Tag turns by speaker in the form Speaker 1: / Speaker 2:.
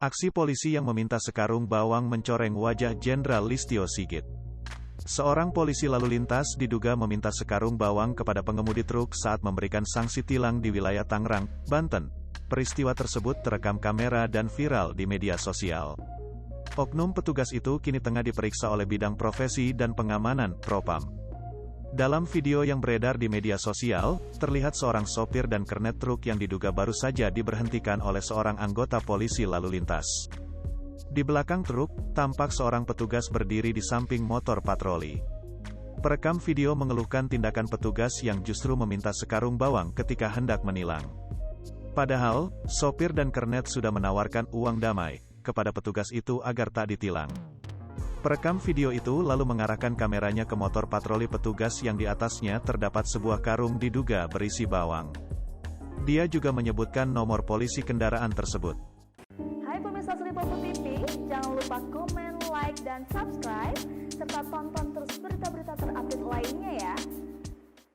Speaker 1: Aksi polisi yang meminta sekarung bawang mencoreng wajah Jenderal Listio Sigit. Seorang polisi lalu lintas diduga meminta sekarung bawang kepada pengemudi truk saat memberikan sanksi tilang di wilayah Tangerang, Banten. Peristiwa tersebut terekam kamera dan viral di media sosial. Oknum petugas itu kini tengah diperiksa oleh Bidang Profesi dan Pengamanan, Propam. Dalam video yang beredar di media sosial, terlihat seorang sopir dan kernet truk yang diduga baru saja diberhentikan oleh seorang anggota polisi lalu lintas. Di belakang truk, tampak seorang petugas berdiri di samping motor patroli. Perekam video mengeluhkan tindakan petugas yang justru meminta sekarung bawang ketika hendak menilang. Padahal, sopir dan kernet sudah menawarkan uang damai kepada petugas itu agar tak ditilang. Perekam video itu lalu mengarahkan kameranya ke motor patroli petugas yang di atasnya terdapat sebuah karung diduga berisi bawang. Dia juga menyebutkan nomor polisi kendaraan tersebut.
Speaker 2: Hai pemirsa Sri Popo TV, jangan lupa komen, like, dan subscribe, serta tonton terus